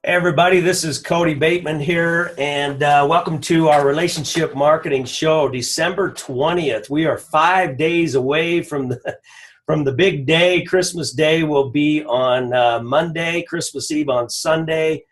Hey everybody, this is Cody Bateman here, and welcome to our relationship marketing show, December 20th. We are 5 days away from the big day. Christmas Day will be on Monday, Christmas Eve on Sunday.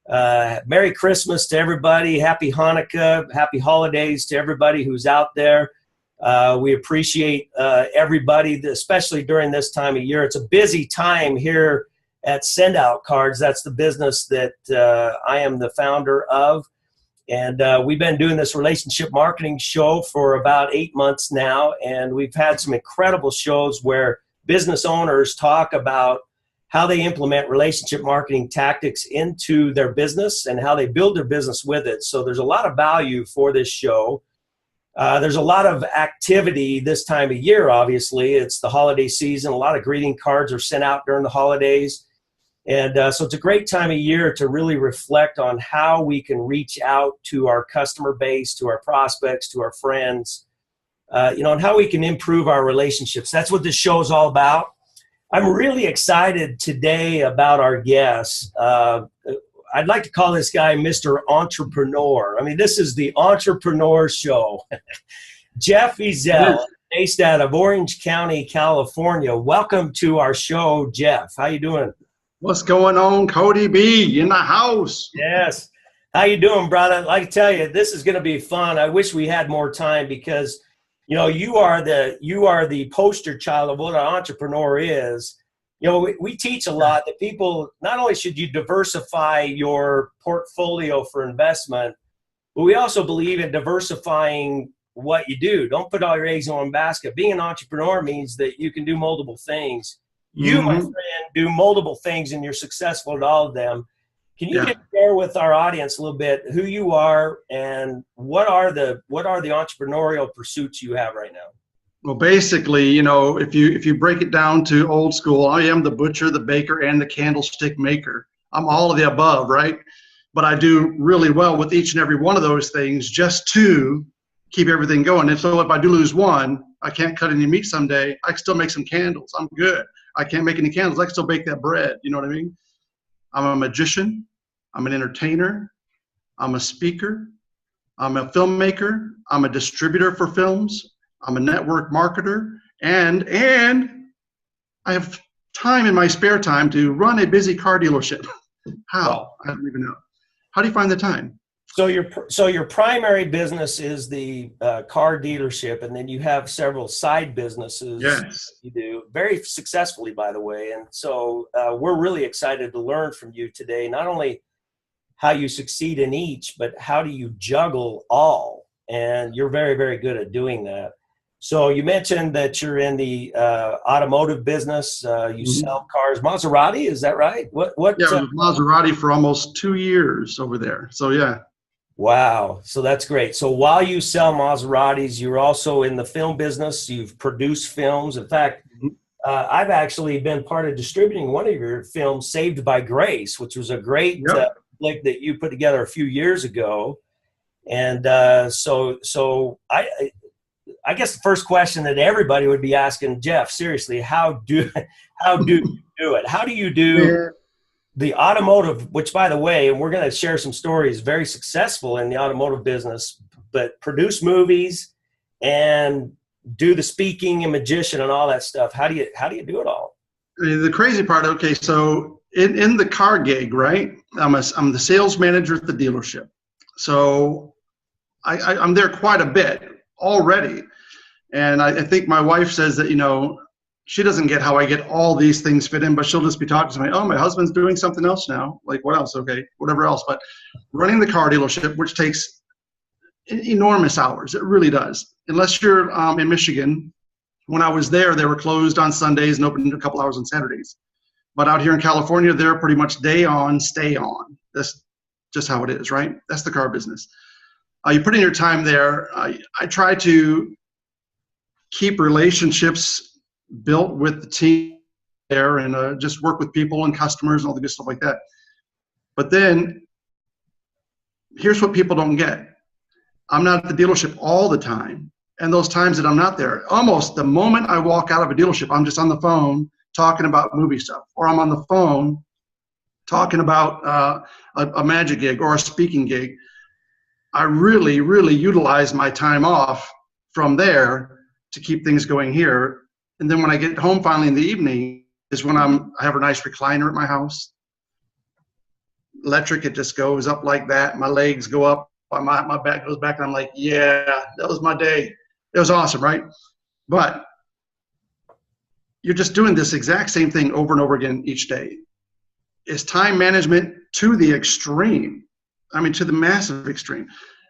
Merry Christmas to everybody. Happy Hanukkah. Happy holidays to everybody who's out there. We appreciate everybody, especially during this time of year. It's a busy time here at Send Out Cards. That's the business that I am the founder of. And we've been doing this relationship marketing show for about 8 months now. And we've had some incredible shows where business owners talk about how they implement relationship marketing tactics into their business and how they build their business with it. So there's a lot of value for this show. There's a lot of activity this time of year, obviously. It's the holiday season. A lot of greeting cards are sent out during the holidays. And so it's a great time of year to really reflect on how we can reach out to our customer base, to our prospects, to our friends, and how we can improve our relationships. That's what this show is all about. I'm really excited today about our guests. I'd like to call this guy Mr. Entrepreneur. I mean, this is the Entrepreneur Show. Jeff Ezell, based out of Orange County, California. Welcome to our show, Jeff. How you doing? What's going on, Cody B? In the house. Yes. How you doing, brother? Like I tell you, this is going to be fun. I wish we had more time because, you are the poster child of what an entrepreneur is. We teach a lot that people, not only should you diversify your portfolio for investment, but we also believe in diversifying what you do. Don't put all your eggs in one basket. Being an entrepreneur means that you can do multiple things. You, my friend, do multiple things and you're successful at all of them. Can you share with our audience a little bit who you are and what are the entrepreneurial pursuits you have right now? Well, basically, if you break it down to old school, I am the butcher, the baker, and the candlestick maker. I'm all of the above, right? But I do really well with each and every one of those things just to keep everything going. And so if I do lose one, I can't cut any meat someday, I can still make some candles. I'm good. I can't make any candles. I can still bake that bread. You know what I mean? I'm a magician. I'm an entertainer. I'm a speaker. I'm a filmmaker. I'm a distributor for films. I'm a network marketer. And I have time in my spare time to run a busy car dealership. How? Wow. I don't even know. How do you find the time? So your primary business is the car dealership, and then you have several side businesses. Yes. You do very successfully, by the way. And so we're really excited to learn from you today, not only how you succeed in each, but how do you juggle all? And you're very, very good at doing that. So you mentioned that you're in the automotive business. You sell cars. Maserati, is that right? What? Yeah, Maserati for almost 2 years over there. So yeah. Wow. So that's great. So while you sell Maseratis, you're also in the film business. You've produced films. In fact, I've actually been part of distributing one of your films, Saved by Grace, which was a great flick that you put together a few years ago. And so I guess the first question that everybody would be asking, Jeff, seriously, how do you do it? How do you do the automotive, which, by the way, and we're going to share some stories, very successful in the automotive business, but produce movies and do the speaking and magician and all that stuff. How do you do it all? The crazy part, okay, so in the car gig, right? I'm the sales manager at the dealership. So I'm there quite a bit already. And I think my wife says that, she doesn't get how I get all these things fit in, but she'll just be talking to me. Oh, my husband's doing something else now. Like, what else? Okay, whatever else. But running the car dealership, which takes enormous hours, it really does. Unless you're in Michigan. When I was there, they were closed on Sundays and open a couple hours on Saturdays. But out here in California, they're pretty much day on, stay on. That's just how it is, right? That's the car business. You put in your time there. I try to keep relationships built with the team there and just work with people and customers and all the good stuff like that. But then here's what people don't get. I'm not at the dealership all the time. And those times that I'm not there, almost the moment I walk out of a dealership, I'm just on the phone talking about movie stuff, or I'm on the phone talking about a magic gig or a speaking gig, I really, really utilize my time off from there to keep things going here. And then when I get home finally in the evening is when I have a nice recliner at my house. Electric, it just goes up like that. My legs go up, my back goes back, and I'm like, yeah, that was my day. It was awesome, right? But you're just doing this exact same thing over and over again each day. It's time management to the extreme. I mean, to the massive extreme.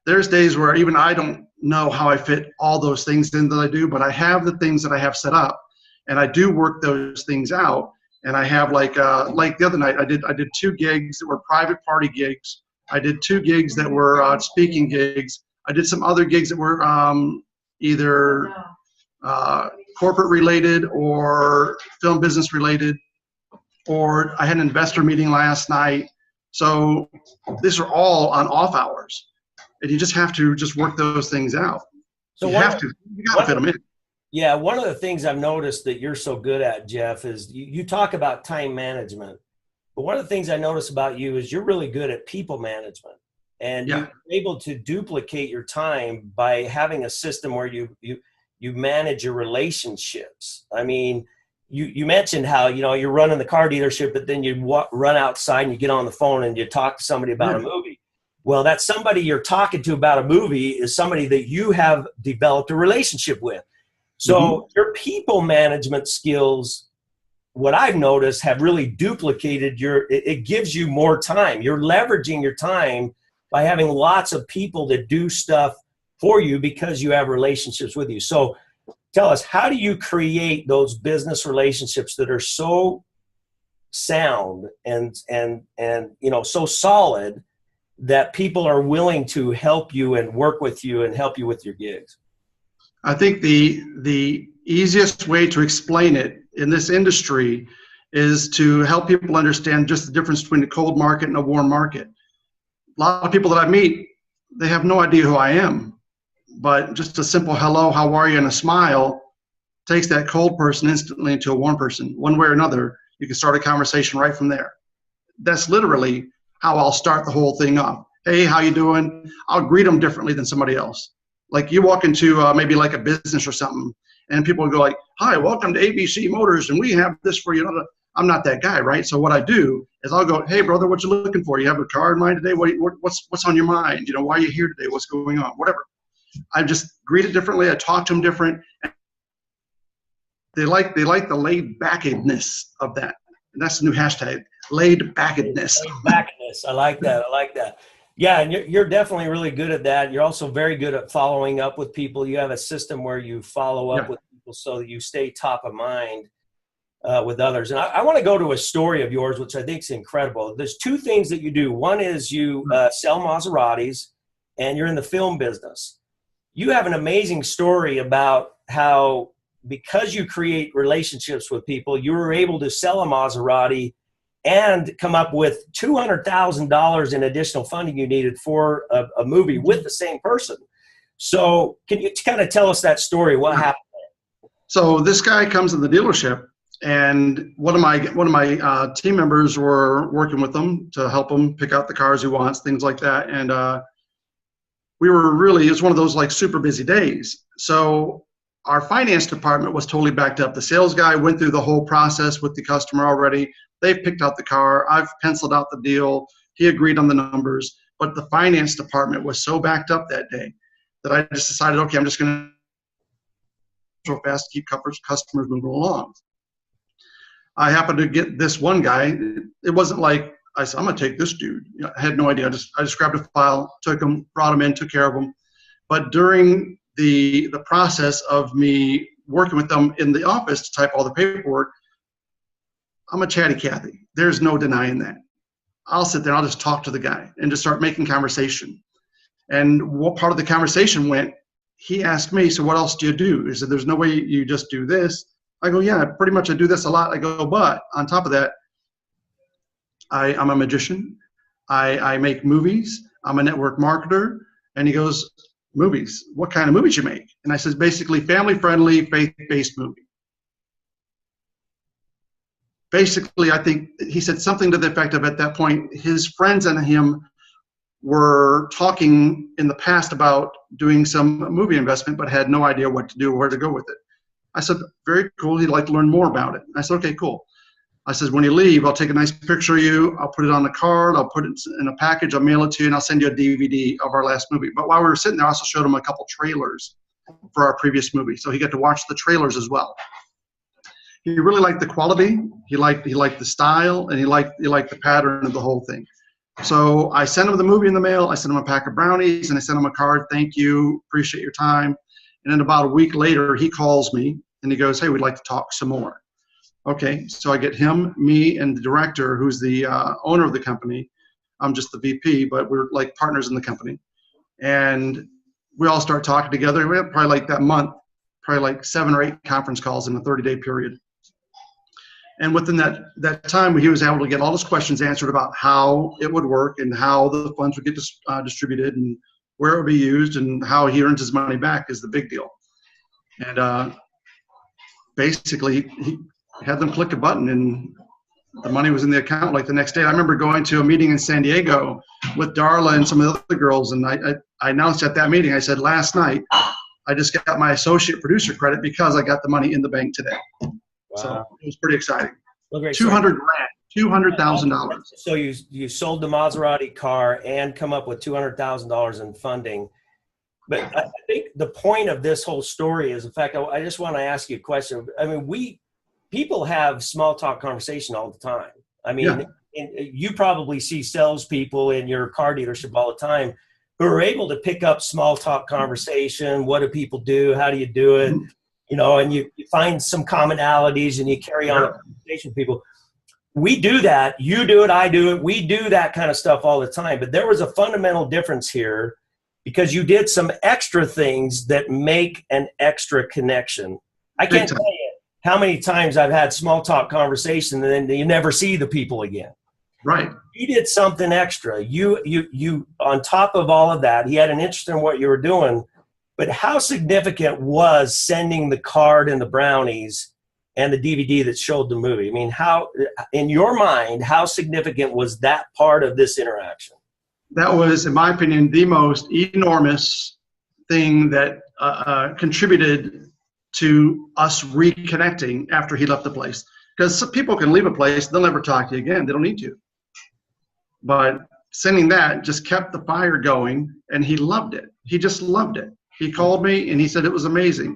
There's days where even I don't know how I fit all those things in that I do, but I have the things that I have set up, and I do work those things out. And I have like the other night, I did 2 gigs that were private party gigs. I did 2 gigs that were speaking gigs. I did some other gigs that were either corporate related or film business related, or I had an investor meeting last night. So these are all on off hours, and you just have to just work those things out. So you got to fit them in. Yeah, one of the things I've noticed that you're so good at, Jeff, is you talk about time management. But one of the things I notice about you is you're really good at people management. And you're able to duplicate your time by having a system where you manage your relationships. I mean, you mentioned how, you're running the car dealership, but then you run outside and you get on the phone and you talk to somebody about a movie. Well, that somebody you're talking to about a movie is somebody that you have developed a relationship with. So your people management skills, what I've noticed, have really duplicated it gives you more time. You're leveraging your time by having lots of people that do stuff for you because you have relationships with you. So tell us, how do you create those business relationships that are so sound and so solid that people are willing to help you and work with you and help you with your gigs? I think the easiest way to explain it in this industry is to help people understand just the difference between a cold market and a warm market. A lot of people that I meet, they have no idea who I am, but just a simple hello, how are you, and a smile takes that cold person instantly into a warm person. One way or another, you can start a conversation right from there. That's literally how I'll start the whole thing off. Hey, how you doing? I'll greet them differently than somebody else. Like you walk into maybe like a business or something, and people will go like, hi, welcome to ABC Motors, and we have this for you. I'm not that guy, right? So what I do is I'll go, hey, brother, what you looking for? You have a car in mind today? What's on your mind? Why are you here today? What's going on? Whatever. I just greet it differently. I talk to them different. They like the laid-backedness of that. And that's the new hashtag, laid-backedness. Laid-backedness. I like that. Yeah, and you're definitely really good at that. You're also very good at following up with people. You have a system where you follow up with people so that you stay top of mind with others. And I want to go to a story of yours, which I think is incredible. There's 2 things that you do. One is you sell Maseratis, and you're in the film business. You have an amazing story about how, because you create relationships with people, you were able to sell a Maserati and come up with $200,000 in additional funding you needed for a movie with the same person. So can you kind of tell us that story? What happened? So this guy comes to the dealership, and one of my team members were working with him to help him pick out the cars he wants, things like that. And it was one of those like super busy days. So our finance department was totally backed up. The sales guy went through the whole process with the customer already. They've picked out the car. I've penciled out the deal. He agreed on the numbers. But the finance department was so backed up that day that I just decided, okay, I'm just going to so fast to keep customers moving along. I happened to get this one guy. It wasn't like I said, I'm going to take this dude. I had no idea. I just grabbed a file, took him, brought him in, took care of him. But during the process of me working with them in the office to type all the paperwork, I'm a chatty Cathy. There's no denying that. I'll sit there and I'll just talk to the guy and just start making conversation. And what part of the conversation went, he asked me, so what else do you do? He said, there's no way you just do this. I go, yeah, pretty much I do this a lot. I go, but on top of that, I'm a magician. I make movies. I'm a network marketer. And he goes, movies? What kind of movies you make? And I said, basically family-friendly, faith-based movie. basically, I think he said something to the effect of, at that point, his friends and him were talking in the past about doing some movie investment, but had no idea what to do or where to go with it. I said, very cool. He'd like to learn more about it. I said, okay, cool. I said, when you leave, I'll take a nice picture of you. I'll put it on a card. I'll put it in a package. I'll mail it to you, and I'll send you a DVD of our last movie. But while we were sitting there, I also showed him a couple trailers for our previous movie. So he got to watch the trailers as well. He really liked the quality. He liked the style, and he liked the pattern of the whole thing. So I sent him the movie in the mail. I sent him a pack of brownies, and I sent him a card. Thank you. Appreciate your time. And then about a week later, he calls me, and he goes, hey, we'd like to talk some more. Okay, so I get him, me, and the director, who's the owner of the company. I'm just the VP, but we're like partners in the company. And we all start talking together. We had probably like that month, probably like 7 or 8 conference calls in a 30-day period. And within that time, he was able to get all his questions answered about how it would work and how the funds would get distributed and where it would be used and how he earns his money back is the big deal. And basically, he had them click a button and the money was in the account like the next day. I remember going to a meeting in San Diego with Darla and some of the other girls, and I announced at that meeting, I said, last night, I just got my associate producer credit because I got the money in the bank today. Wow. So it was pretty exciting. Well, great. $200,000, $200,000. So you sold the Maserati car and come up with $200,000 in funding. But I think the point of this whole story is, in fact, I just want to ask you a question. I mean, people have small talk conversation all the time. I mean, you probably see salespeople in your car dealership all the time who are able to pick up small talk conversation. What do people do? How do you do it? You know, and you find some commonalities and you carry on a conversation with people. We do that. You do it. I do it. We do that kind of stuff all the time. But there was a fundamental difference here because you did some extra things that make an extra connection. I can't tell you how many times I've had small talk conversation and then you never see the people again. Right. You did something extra. You on top of all of that, he had an interest in what you were doing. But how significant was sending the card and the brownies and the DVD that showed the movie? I mean, how, in your mind, how significant was that part of this interaction? That was, in my opinion, the most enormous thing that contributed to us reconnecting after he left the place. Because some people can leave a place, they'll never talk to you again. They don't need to. But sending that just kept the fire going, and he loved it. He just loved it. He called me, and he said it was amazing.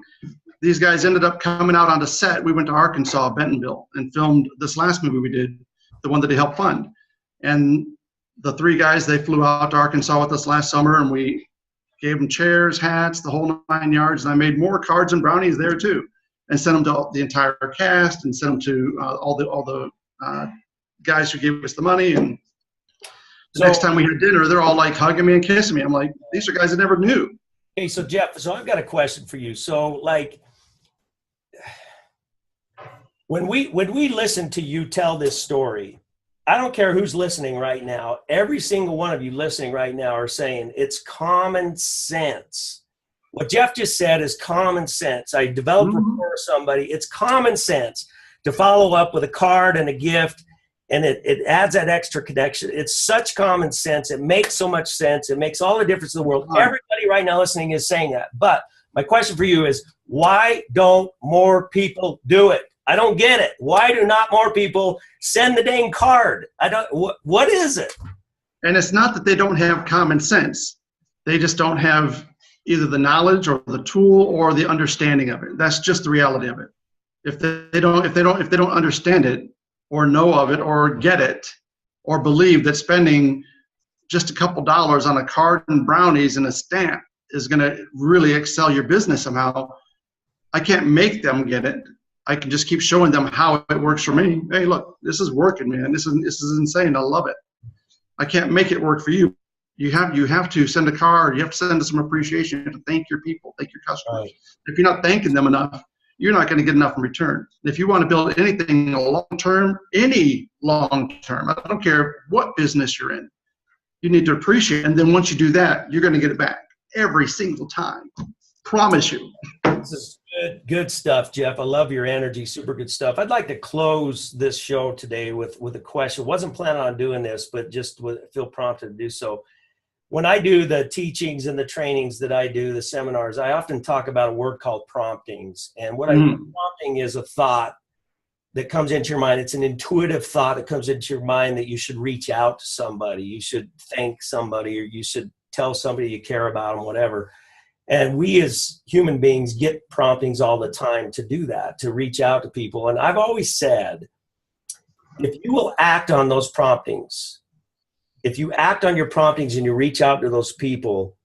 These guys ended up coming out on the set. We went to Arkansas, Bentonville, and filmed this last movie we did, the one that he helped fund. And the 3 guys, they flew out to Arkansas with us last summer, and we gave them chairs, hats, the whole 9 yards. And I made more cards and brownies there too, and sent them to the entire cast, and sent them to all the guys who gave us the money. And the next time we had dinner, they're all like hugging me and kissing me. I'm like, these are guys I never knew. Okay, so Jeff, so I've got a question for you. So, like, when we listen to you tell this story, I don't care who's listening right now. Every single one of you listening right now are saying it's common sense. What Jeff just said is common sense. I developed rapport with somebody. It's common sense to follow up with a card and a gift, and it adds that extra connection. It's such common sense. It makes so much sense. It makes all the difference in the world. Everybody right now listening is saying that. But my question for you is, why don't more people do it? I don't get it. Why do not more people send the dang card? What is it? And it's not that they don't have common sense. They just don't have either the knowledge or the tool or the understanding of it. That's just the reality of it. If they don't understand it, or know of it, or get it, or believe that spending just a couple dollars on a card and brownies and a stamp is going to really excel your business somehow, I can't make them get it. I can just keep showing them how it works for me. Hey, look, this is working, man. This is insane. I love it. I can't make it work for you. You have to send a card. You have to send some appreciation. You have to thank your people, thank your customers. Right. If you're not thanking them enough, you're not going to get enough in return. If you want to build anything long-term, any long-term, I don't care what business you're in, you need to appreciate it. And then once you do that, you're going to get it back every single time. Promise you. This is Good stuff, Jeff. I love your energy. Super good stuff. I'd like to close this show today with a question. Wasn't planning on doing this, but just feel prompted to do so. When I do the teachings and the trainings that I do, the seminars, I often talk about a word called promptings. And what I mean, prompting is a thought that comes into your mind. It's an intuitive thought that comes into your mind that you should reach out to somebody, you should thank somebody, or you should tell somebody you care about them, whatever. And we as human beings get promptings all the time to do that, to reach out to people. And I've always said, if you will act on those promptings, if you act on your promptings and you reach out to those people,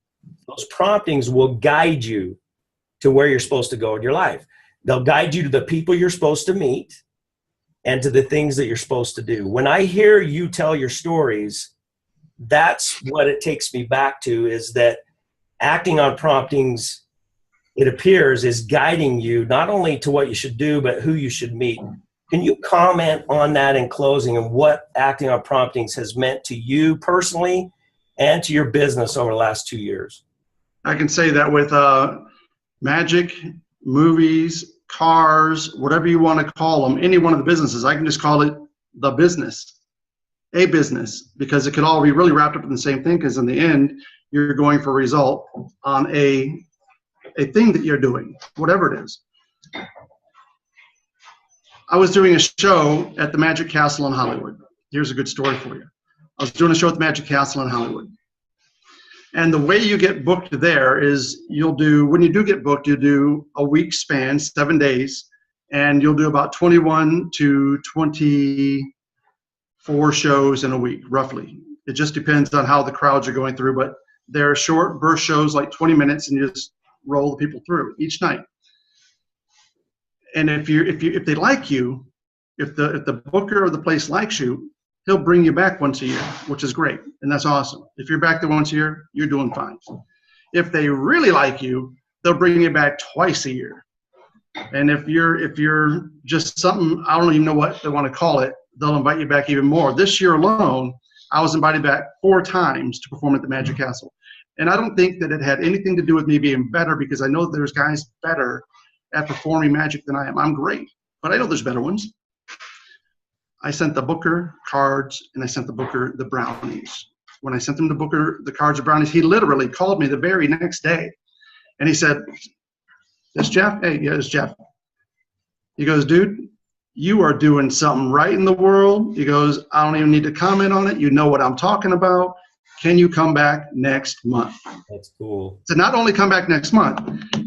those promptings will guide you to where you're supposed to go in your life. They'll guide you to the people you're supposed to meet and to the things that you're supposed to do. When I hear you tell your stories, that's what it takes me back to, is that acting on promptings, it appears, is guiding you not only to what you should do, but who you should meet. Can you comment on that in closing, and what acting on promptings has meant to you personally and to your business over the last 2 years? I can say that with magic, movies, cars, whatever you want to call them, any one of the businesses, I can just call it the business, a business, because it could all be really wrapped up in the same thing, because in the end, you're going for a result on a thing that you're doing, whatever it is. I was doing a show at the Magic Castle in Hollywood. Here's a good story for you. I was doing a show at the Magic Castle in Hollywood. And the way you get booked there is when you do get booked, you do a week span, 7 days, and you'll do about 21 to 24 shows in a week, roughly. It just depends on how the crowds are going through, but they're short burst shows, like 20 minutes, and you just roll the people through each night. And if they like you, if the booker or the place likes you, he'll bring you back once a year, which is great, and that's awesome. If you're back there once a year, you're doing fine. If they really like you, they'll bring you back twice a year. And if you're just something, I don't even know what they want to call it, they'll invite you back even more. This year alone, I was invited back 4 times to perform at the Magic Castle. And I don't think that it had anything to do with me being better, because I know there's guys better at performing magic than I am. I'm great, but I know there's better ones. I sent the booker cards, and I sent the booker the brownies. When I sent him the booker the cards and brownies, he literally called me the very next day. And he said, "It's Jeff?" "Hey, yeah, it's Jeff." He goes, "Dude, you are doing something right in the world." He goes, "I don't even need to comment on it. You know what I'm talking about. Can you come back next month?" That's cool. To not only come back next month,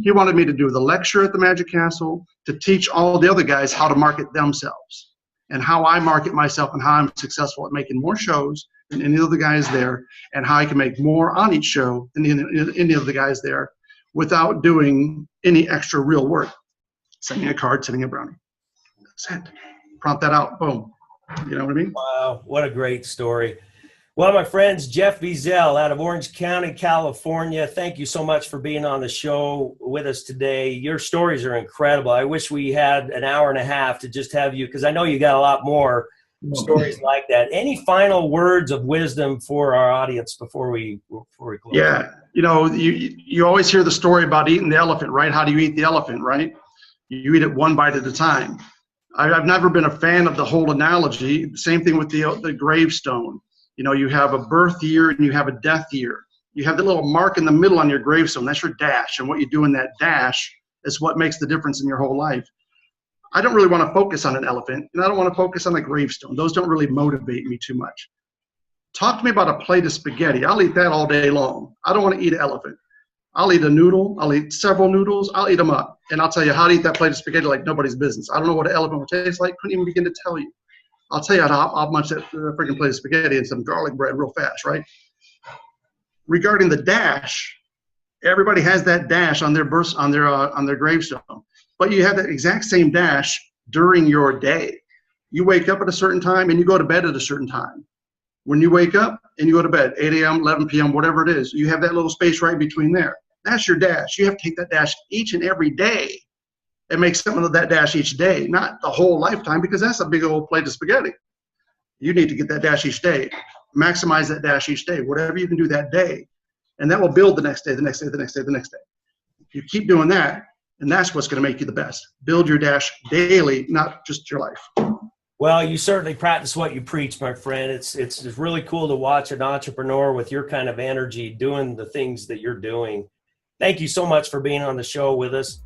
he wanted me to do the lecture at the Magic Castle, to teach all the other guys how to market themselves and how I market myself and how I'm successful at making more shows than any of the guys there, and how I can make more on each show than any of the guys there without doing any extra real work. Sending a card, sending a brownie. Send. Prompt that out. Boom. You know what I mean? Wow, what a great story. Well, my friends, Jeff Wiesel out of Orange County, California, thank you so much for being on the show with us today. Your stories are incredible. I wish we had an hour and a half to just have you, because I know you got a lot more stories like that. Any final words of wisdom for our audience before we close? Yeah, you always hear the story about eating the elephant, right? How do you eat the elephant, right? You eat it one bite at a time. I've never been a fan of the whole analogy. Same thing with the gravestone. You have a birth year and you have a death year. You have the little mark in the middle on your gravestone. That's your dash. And what you do in that dash is what makes the difference in your whole life. I don't really want to focus on an elephant, and I don't want to focus on a gravestone. Those don't really motivate me too much. Talk to me about a plate of spaghetti. I'll eat that all day long. I don't want to eat an elephant. I'll eat a noodle. I'll eat several noodles. I'll eat them up. And I'll tell you how to eat that plate of spaghetti like nobody's business. I don't know what an elephant would taste like. Couldn't even begin to tell you. I'll tell you how much that freaking plate of spaghetti and some garlic bread real fast, right? Regarding the dash, everybody has that dash on their gravestone, but you have that exact same dash during your day. You wake up at a certain time and you go to bed at a certain time. When you wake up and you go to bed, 8 a.m., 11 p.m., whatever it is, you have that little space right between there. That's your dash. You have to take that dash each and every day and make something of that dash each day, not the whole lifetime, because that's a big old plate of spaghetti. You need to get that dash each day. Maximize that dash each day, whatever you can do that day. And that will build the next day, the next day, the next day, the next day. You keep doing that, And that's what's going to make you the best. Build your dash daily, not just your life. Well, you certainly practice what you preach, my friend. It's really cool to watch an entrepreneur with your kind of energy doing the things that you're doing. Thank you so much for being on the show with us.